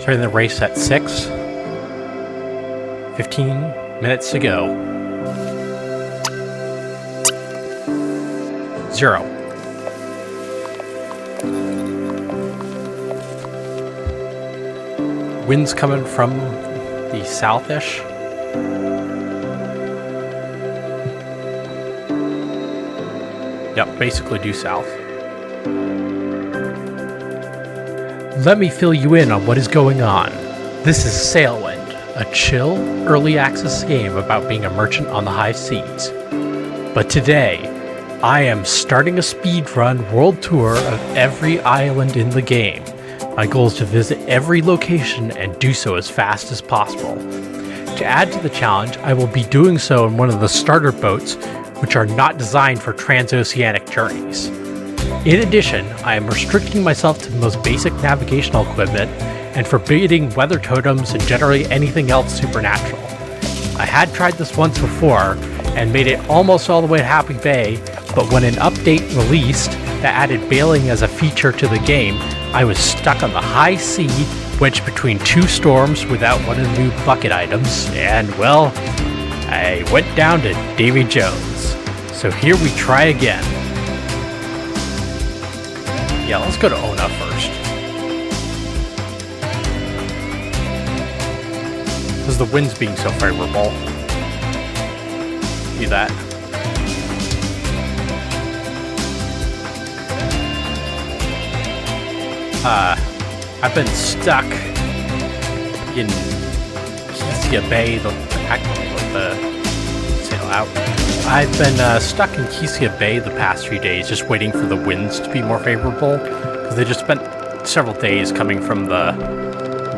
Starting the race at 6. 15 minutes to go. 0. Wind's coming from the southish. Yep, basically due south. Let me fill you in on what is going on. This is Sailwind, a chill, early access game about being a merchant on the high seas. But today, I am starting a speedrun world tour of every island in the game. My goal is to visit every location and do so as fast as possible. To add to the challenge, I will be doing so in one of the starter boats, which are not designed for transoceanic journeys. In addition, I am restricting myself to the most basic navigational equipment and forbidding weather totems and generally anything else supernatural. I had tried this once before and made it almost all the way to Happy Bay, but when an update released that added bailing as a feature to the game, I was stuck on the high sea, wedged between two storms without one of the new bucket items, and well, I went down to Davy Jones. So here we try again. Yeah, let's go to Ona first. Because the wind's being so favorable. See that? I've been stuck in Keesia Bay, the sail out. I've been stuck in Keesia Bay the past few days, just waiting for the winds to be more favorable, because they just spent several days coming from the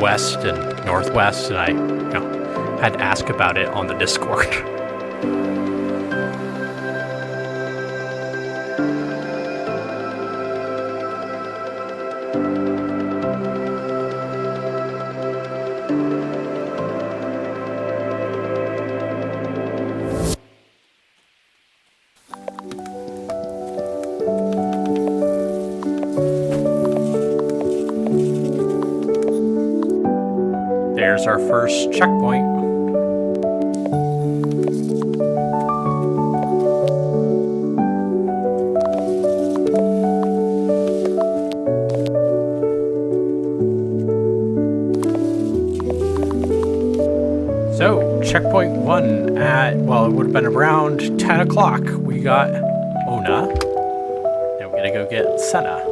west and northwest, and I, had to ask about it on the Discord. There's our first checkpoint. So, checkpoint 1 at, well, it would have been around 10 o'clock. We got Ona. Now we're gonna go get Senna.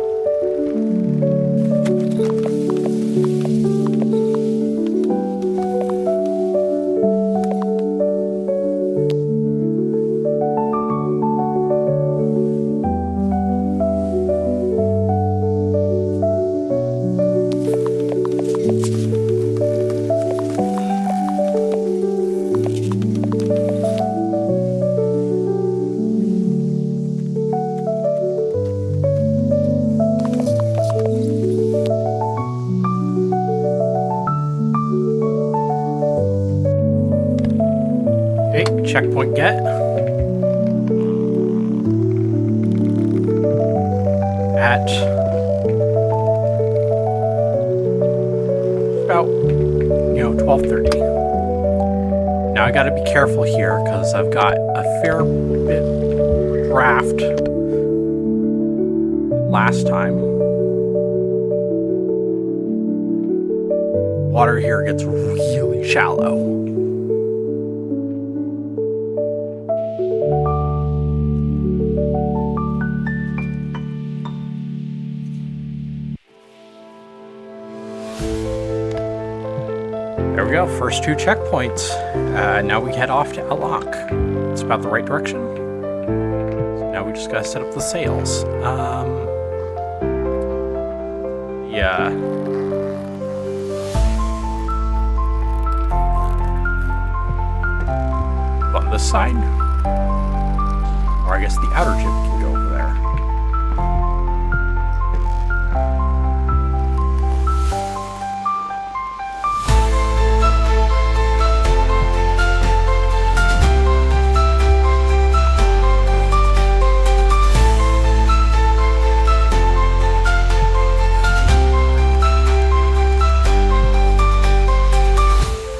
Checkpoint get. At about, 12:30. Now I gotta be careful here because I've got a fair bit draft last time. Water here gets really shallow. There we go, first 2 checkpoints. Now we head off to Alak. It's about the right direction. So now we just gotta set up the sails. Yeah. On this side? Or I guess the outer jib can go over there.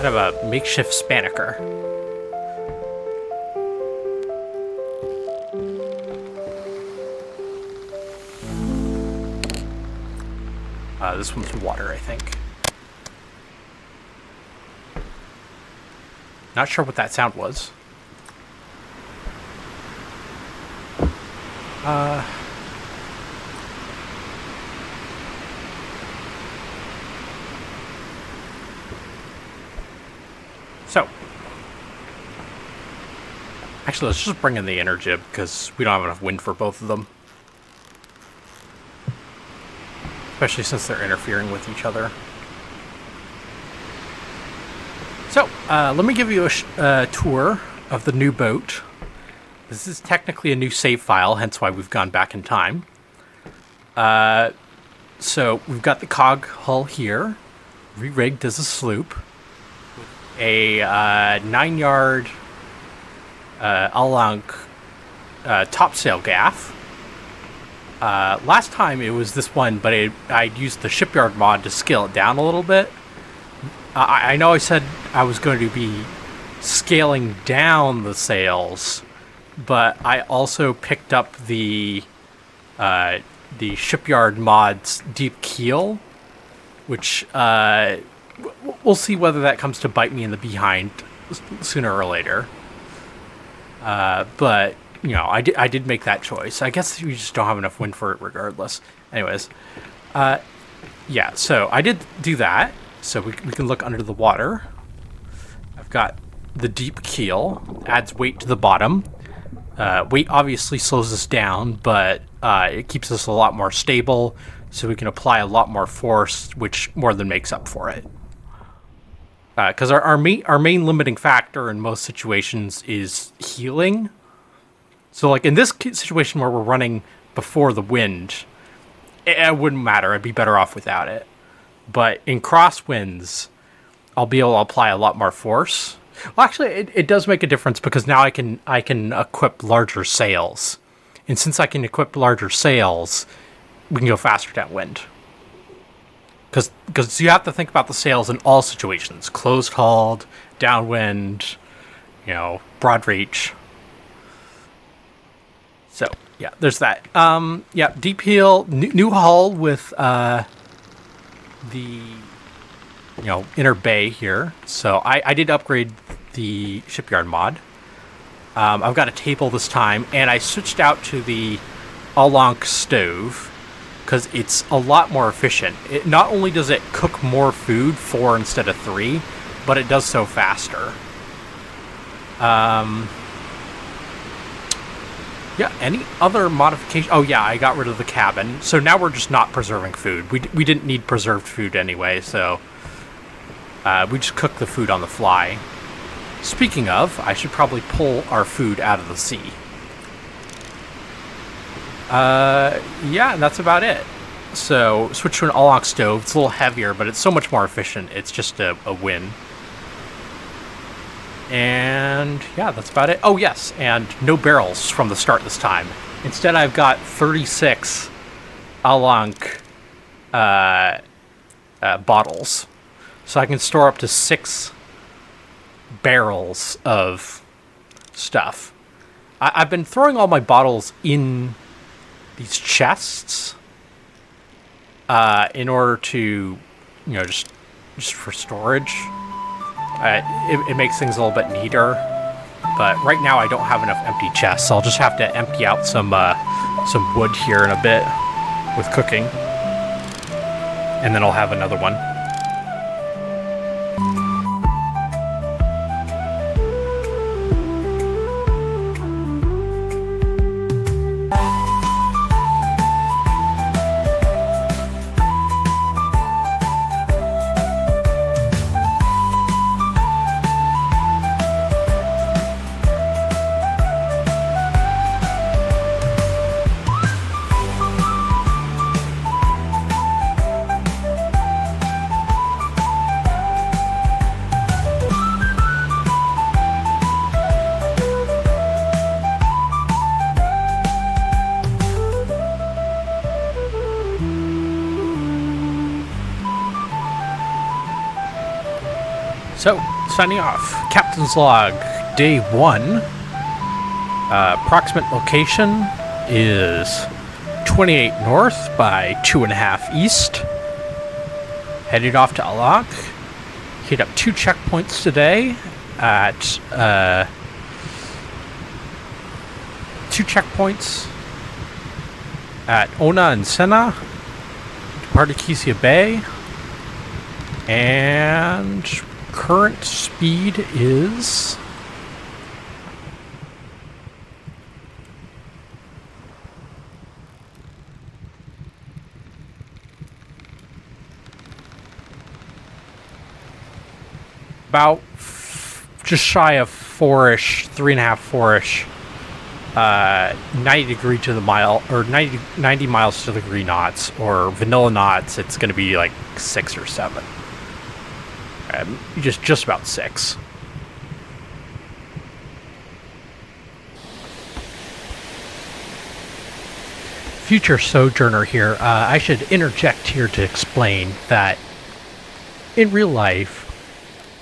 Kind of a makeshift spinnaker. This one's water, I think. Not sure what that sound was. So, actually, let's just bring in the inner jib because we don't have enough wind for both of them. Especially since they're interfering with each other. So, let me give you a tour of the new boat. This is technically a new save file, hence why we've gone back in time. So, we've got the cog hull here, re-rigged as a sloop. A 9-yard Alank topsail gaff. Last time it was this one, but I'd used the shipyard mod to scale it down a little bit. I know I said I was going to be scaling down the sails, but I also picked up the shipyard mod's deep keel, which we'll see whether that comes to bite me in the behind sooner or later. But you know, I did make that choice. I guess we just don't have enough wind for it regardless. Anyways, yeah, so I did do that. So we can look under the water. I've got the deep keel, adds weight to the bottom. Weight obviously slows us down, but it keeps us a lot more stable, so we can apply a lot more force, which more than makes up for it. Because our main limiting factor in most situations is healing. So like in this situation where we're running before the wind, it wouldn't matter. I'd be better off without it. But in crosswinds, I'll be able to apply a lot more force. Well, actually, it does make a difference because now I can equip larger sails. And since I can equip larger sails, we can go faster downwind. Because you have to think about the sails in all situations. Closed hauled, downwind, you know, broad reach. So, yeah, there's that. Yeah, deep heel, new hull with the, you know, inner bay here. So I did upgrade the shipyard mod. I've got a table this time, and I switched out to the Alank stove because it's a lot more efficient. It not only does it cook more food, 4 instead of 3, but it does so faster. Yeah, any other modification? Oh yeah, I got rid of the cabin. So now we're just not preserving food. We didn't need preserved food anyway, so we just cook the food on the fly. Speaking of, I should probably pull our food out of the sea. Yeah, and that's about it. So switch to an Alank stove. It's a little heavier, but it's so much more efficient. It's just a win. And yeah, that's about it. Oh yes, and no barrels from the start this time. Instead, I've got 36 Alank bottles. So I can store up to 6 barrels of stuff. I've been throwing all my bottles in these chests in order to, you know, just for storage. It makes things a little bit neater, but right now I don't have enough empty chests, so I'll just have to empty out some wood here in a bit with cooking, and then I'll have another one. So, signing off. Captain's Log, Day 1. Approximate location is 28 north by 2.5 east. Headed off to Alak. Hit up 2 checkpoints today at 2 checkpoints at Ona and Senna, departed Kisia Bay, and current speed is about just shy of 4-ish, 3.5, 4-ish, 90 degree to the mile, or 90 miles to the degree knots, or vanilla knots. It's going to be like 6 or 7. Just about 6. Future Sojourner here. I should interject here to explain that in real life,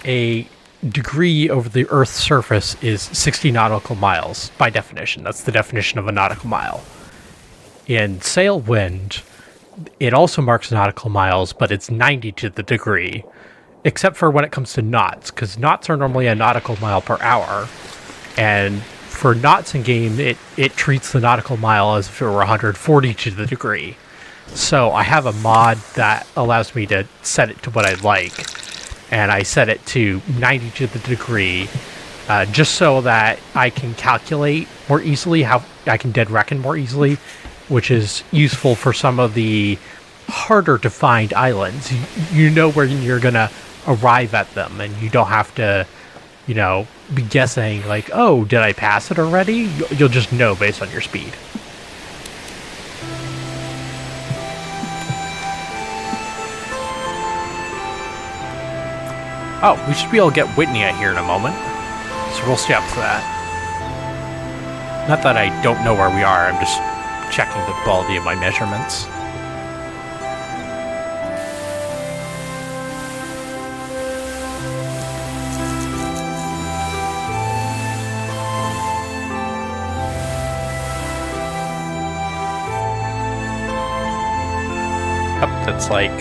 a degree over the Earth's surface is 60 nautical miles, by definition. That's the definition of a nautical mile. In Sailwind, it also marks nautical miles, but it's 90 to the degree, except for when it comes to knots, because knots are normally a nautical mile per hour, and for knots in game, it treats the nautical mile as if it were 140 to the degree. So I have a mod that allows me to set it to what I like, and I set it to 90 to the degree, just so that I can calculate more easily, how I can dead reckon more easily, which is useful for some of the harder to find islands. You know where you're gonna arrive at them, and you don't have to, be guessing like, oh, did I pass it already? You'll just know based on your speed. Oh, we should be able to get Whitney out here in a moment, so we'll stay up for that. Not that I don't know where we are, I'm just checking the quality of my measurements. That's like, I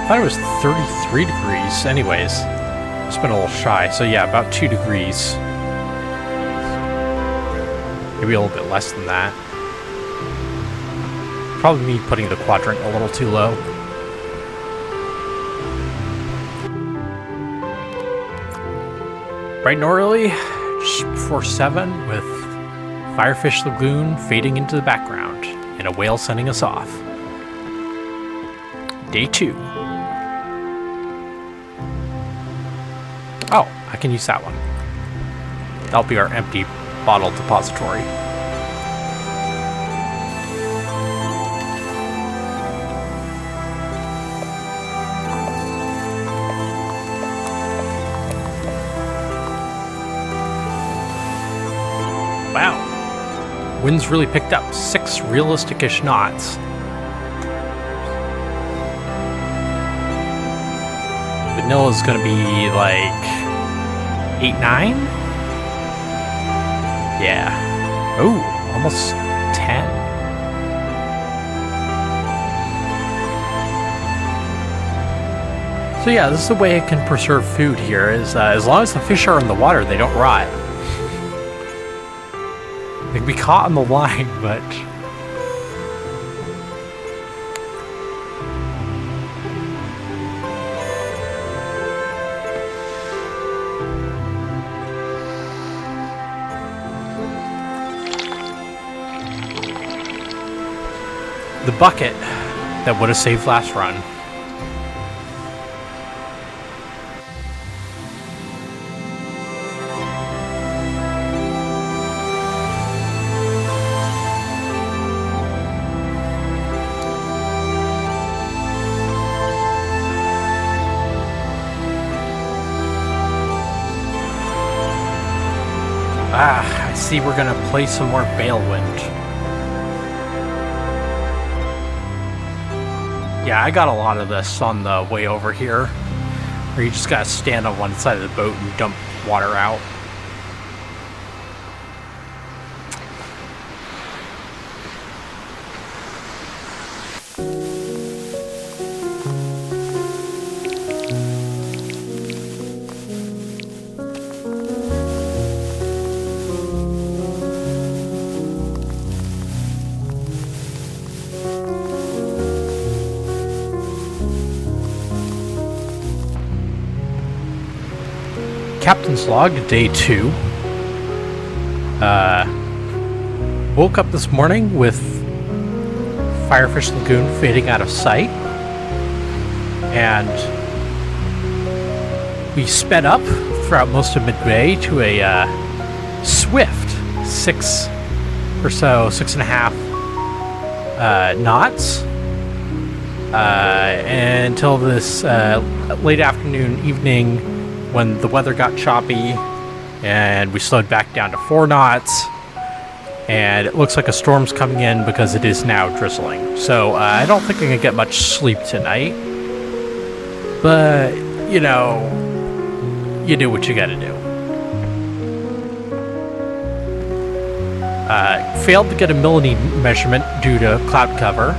thought it was 33 degrees. Anyways, it's been a little shy. So yeah, about 2 degrees. Maybe a little bit less than that. Probably me putting the quadrant a little too low. Bright and early, just before 7, with Firefish Lagoon fading into the background, and a whale sending us off. Day 2. Oh, I can use that one. That'll be our empty bottle depository. Wow. Wind's really picked up. 6 realistic-ish knots. Vanilla's gonna be like 8, 9? Yeah. Oh, almost 10. So yeah, this is the way I can preserve food here, is as long as the fish are in the water, they don't rot. They can be caught on the line, but the bucket that would have saved last run. Ah, I see we're gonna play some more Balewind. Yeah, I got a lot of this on the way over here. Or you just gotta stand on one side of the boat and dump water out. Captain's log, day 2. Woke up this morning with Firefish Lagoon fading out of sight, and we sped up throughout most of midway to a swift 6.5 knots until this late afternoon, evening, when the weather got choppy and we slowed back down to 4 knots, and it looks like a storm's coming in because it is now drizzling. So I don't think I'm gonna get much sleep tonight, but you know, you do what you gotta do. Failed to get a millini measurement due to cloud cover,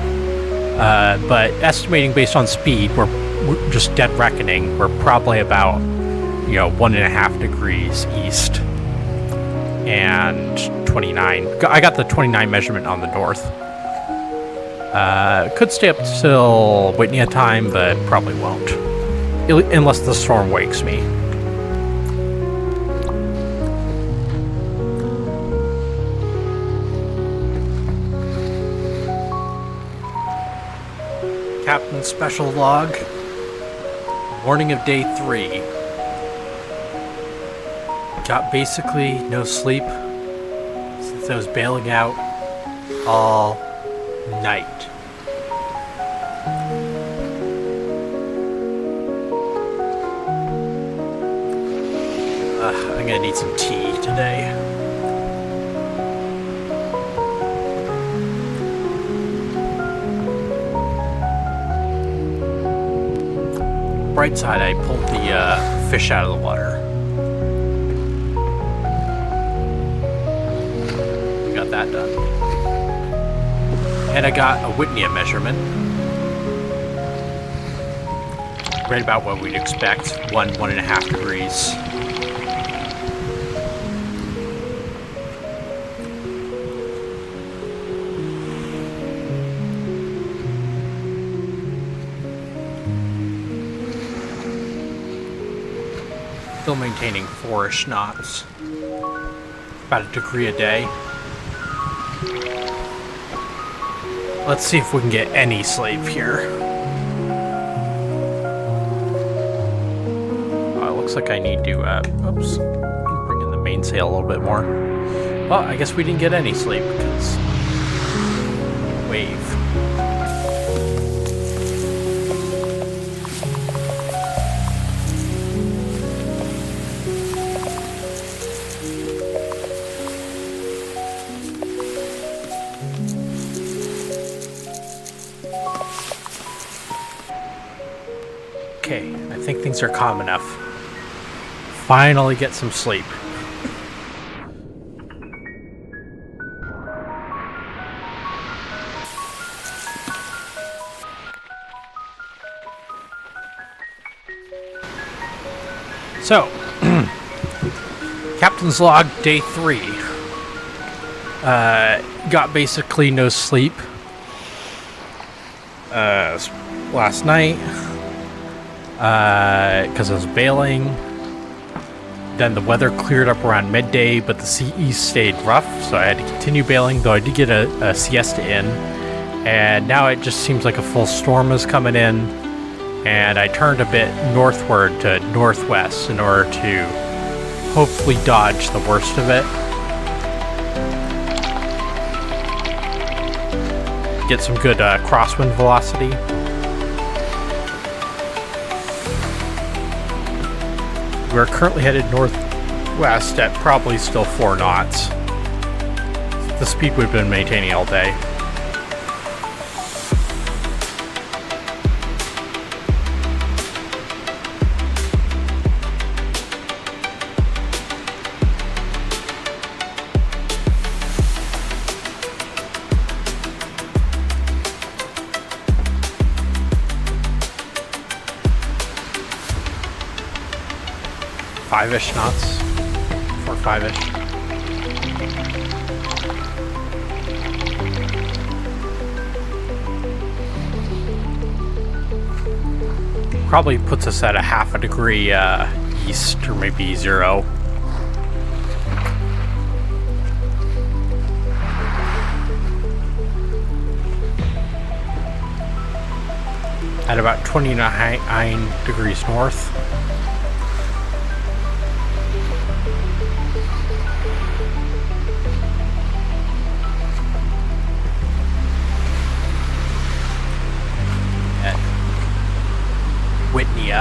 but estimating based on speed, we're just dead reckoning. We're probably about 1.5 degrees east, and 29. I got the 29 measurement on the north. Could stay up till Whitney time, but probably won't, unless the storm wakes me. Captain's special log. Morning of day 3. Got basically no sleep since I was bailing out all night. I'm gonna need some tea today. Bright side, I pulled the fish out of the water. Got that done. And I got a Whitney measurement. Right about what we'd expect, 1.5 degrees. Still maintaining 4-ish knots. About a degree a day. Let's see if we can get any sleep here. Oh, it looks like I need to, oops, bring in the mainsail a little bit more. Well, I guess we didn't get any sleep because wave. Okay, I think things are calm enough. Finally get some sleep. So, Captain's log, day 3. Got basically no sleep last night. Because I was bailing. Then the weather cleared up around midday, but the seas stayed rough, so I had to continue bailing, though I did get a siesta in. And now it just seems like a full storm is coming in, and I turned a bit northward to northwest in order to hopefully dodge the worst of it. Get some good crosswind velocity. We're currently headed northwest at probably still 4 knots. The speed we've been maintaining all day. 5-ish knots. 4 or 5-ish. Probably puts us at a half a degree east, or maybe 0. At about 29 degrees north. At Whitney.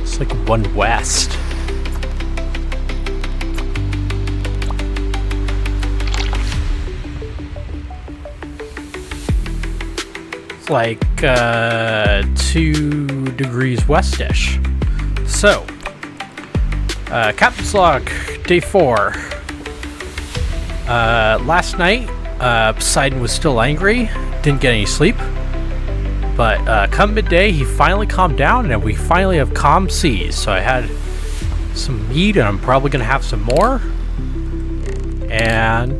It's like 1 west. It's like 2 degrees westish. So, Captain's Log, Day 4. Last night, Poseidon was still angry, didn't get any sleep. But come midday, he finally calmed down, and we finally have calm seas. So I had some meat, and I'm probably going to have some more. And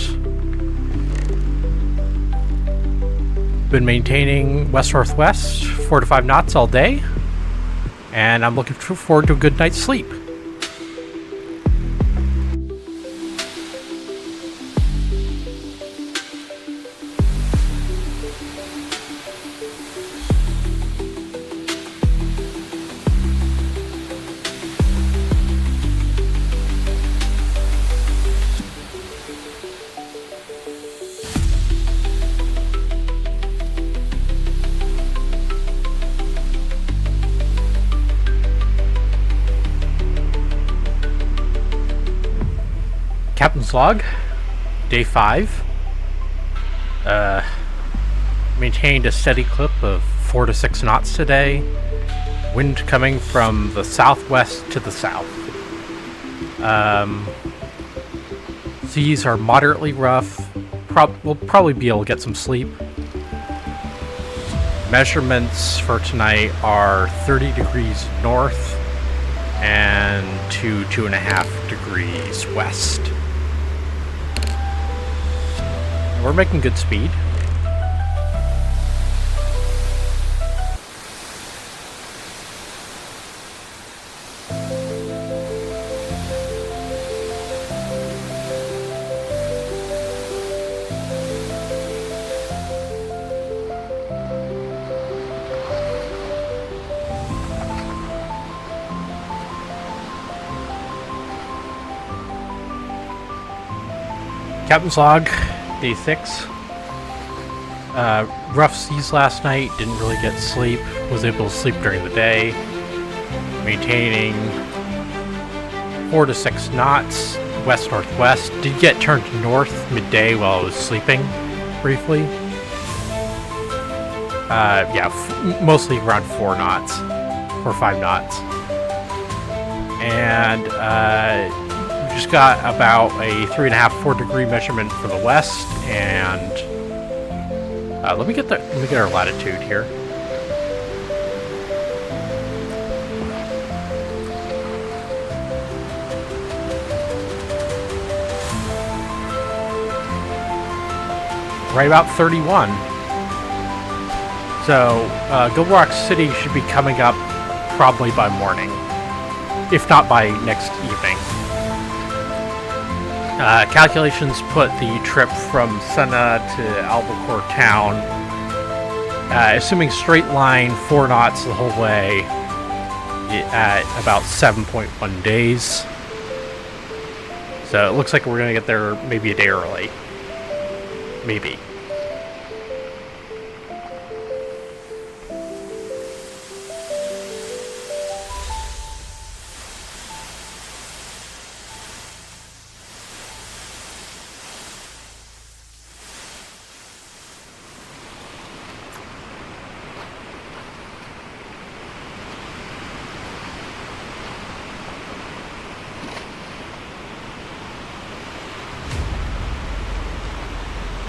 been maintaining west-northwest, 4 to 5 knots all day. And I'm looking forward to a good night's sleep. Captain's Log, Day 5. Maintained a steady clip of 4 to 6 knots today. Wind coming from the southwest to the south. Seas are moderately rough. We'll probably be able to get some sleep. Measurements for tonight are 30 degrees north and 2.5 degrees west. We're making good speed. Captain's Log, Day 6. Rough seas last night, didn't really get sleep, was able to sleep during the day. Maintaining 4 to 6 knots, west-northwest. Did get turned north midday while I was sleeping, briefly. Mostly around 4 knots, or 5 knots. And we just got about a 3.5-4 degree measurement for the west, and let me get our latitude here. Right about 31. So Gold Rock City should be coming up probably by morning, if not by next evening. Calculations put the trip from Senna to Albacore town, assuming straight line 4 knots the whole way, at about 7.1 days. So it looks like we're going to get there maybe a day early. Maybe.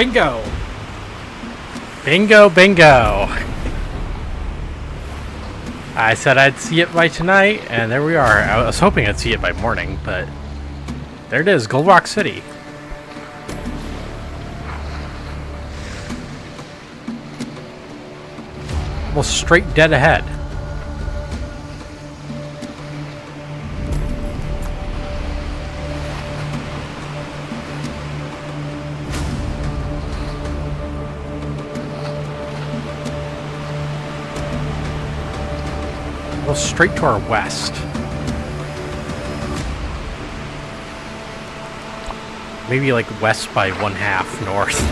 Bingo! Bingo, bingo! I said I'd see it by tonight, and there we are. I was hoping I'd see it by morning, but there it is, Gold Rock City. Almost straight dead ahead. Straight to our west. Maybe like west by 1/2 north.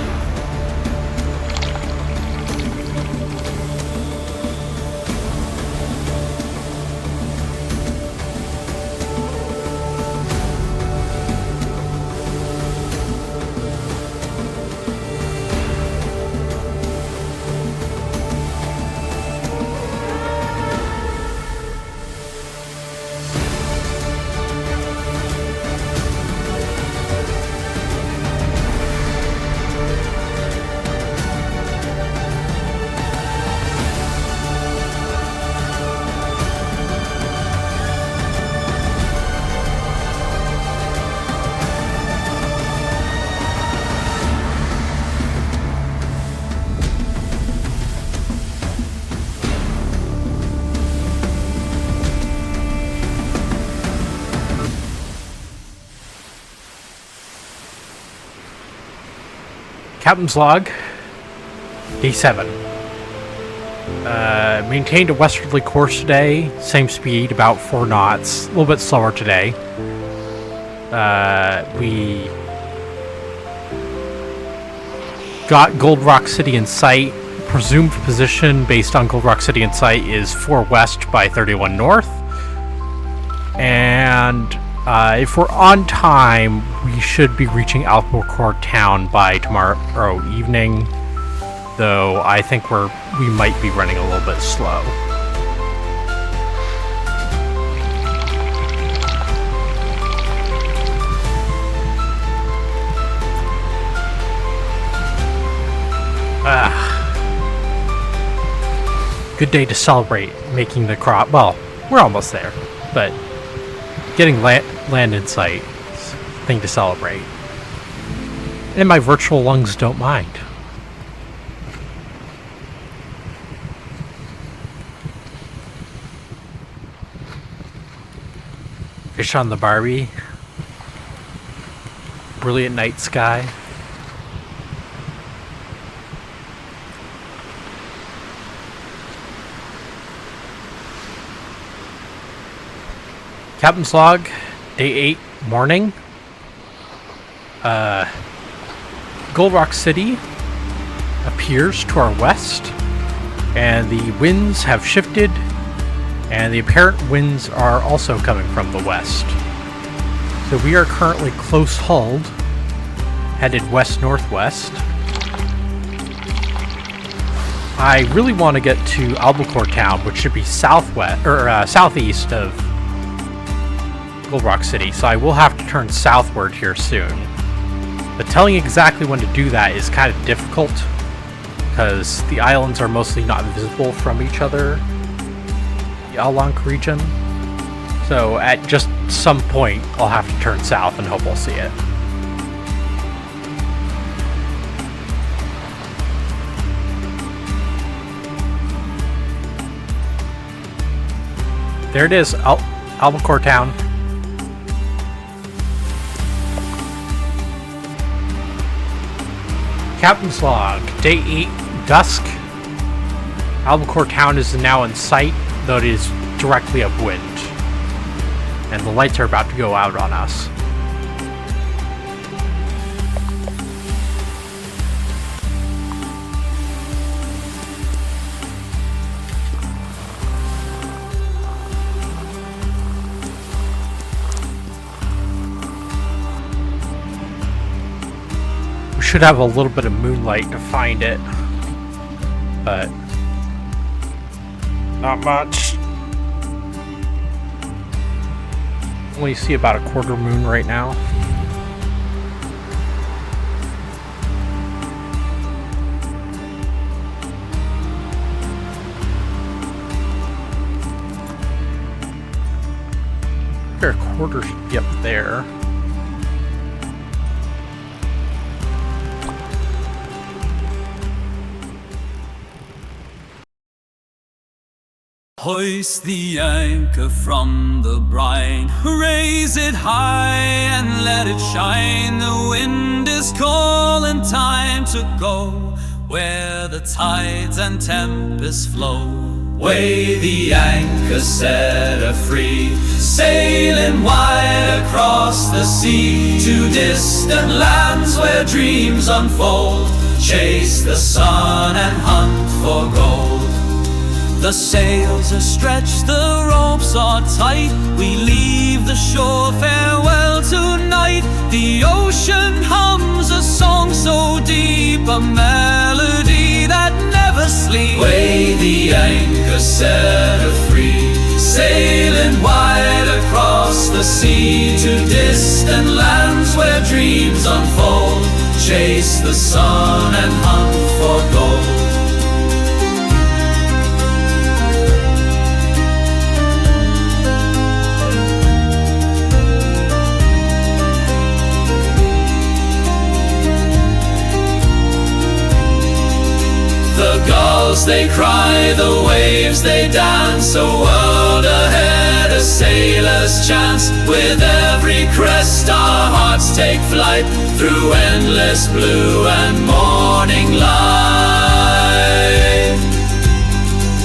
Captain's log, day 7. Maintained a westerly course today, same speed, about 4 knots, a little bit slower today. We got Gold Rock City in sight. Presumed position based on Gold Rock City in sight is 4 west by 31 north. And if we're on time, we should be reaching Albuquerque town by tomorrow evening, though I think we might be running a little bit slow. Good day to celebrate making the crop. Well, we're almost there, but getting land in sight is a thing to celebrate. And my virtual lungs don't mind. Fish on the Barbie. Brilliant night sky. Captain's log, day 8, morning. Gold Rock City appears to our west, and the winds have shifted, and the apparent winds are also coming from the west. So we are currently close hulled, headed west-northwest. I really want to get to Albuquerque town, which should be southwest or southeast of Gold Rock City, so I will have to turn southward here soon. But telling exactly when to do that is kind of difficult, because the islands are mostly not visible from each other, the Alanc region. So at just some point, I'll have to turn south and hope I'll see it. There it is, Albuquerque town. Captain's log, day 8, dusk. Albuquerque town is now in sight, though it is directly upwind. And the lights are about to go out on us. Should have a little bit of moonlight to find it, but not much. Only see about a quarter moon right now. our quarter should be up there. Hoist the anchor from the brine, raise it high and let it shine. The wind is calling, time to go where the tides and tempests flow. Weigh the anchor, set her free, sailing wide across the sea to distant lands where dreams unfold. Chase the sun and hunt for gold. The sails are stretched, the ropes are tight. We leave the shore, farewell tonight. The ocean hums a song so deep, a melody that never sleeps. Weigh the anchor, set her free, sailing wide across the sea to distant lands where dreams unfold. Chase the sun and hunt for gold. The gulls they cry, the waves they dance, a world ahead, a sailor's chance. With every crest our hearts take flight, through endless blue and morning light.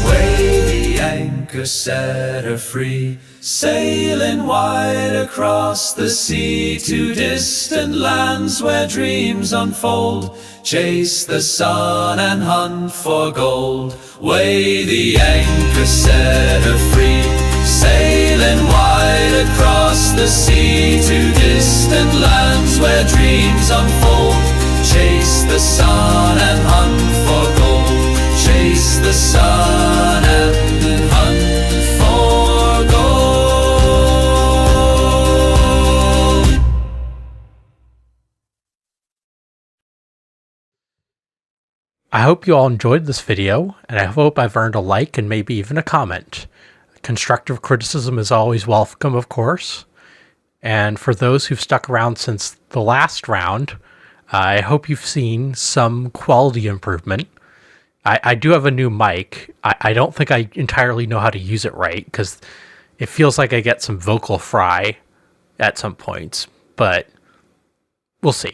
Weigh the anchor, set her free, sailing wide across the sea to distant lands where dreams unfold. Chase the sun and hunt for gold. Weigh the anchor, set her free, sailing wide across the sea to distant lands where dreams unfold. Chase the sun and hunt for gold. Chase the sun and hunt for gold. I hope you all enjoyed this video, and I hope I've earned a like and maybe even a comment. Constructive criticism is always welcome, of course. And for those who've stuck around since the last round, I hope you've seen some quality improvement. I do have a new mic. I don't think I entirely know how to use it right, because it feels like I get some vocal fry at some points, but we'll see.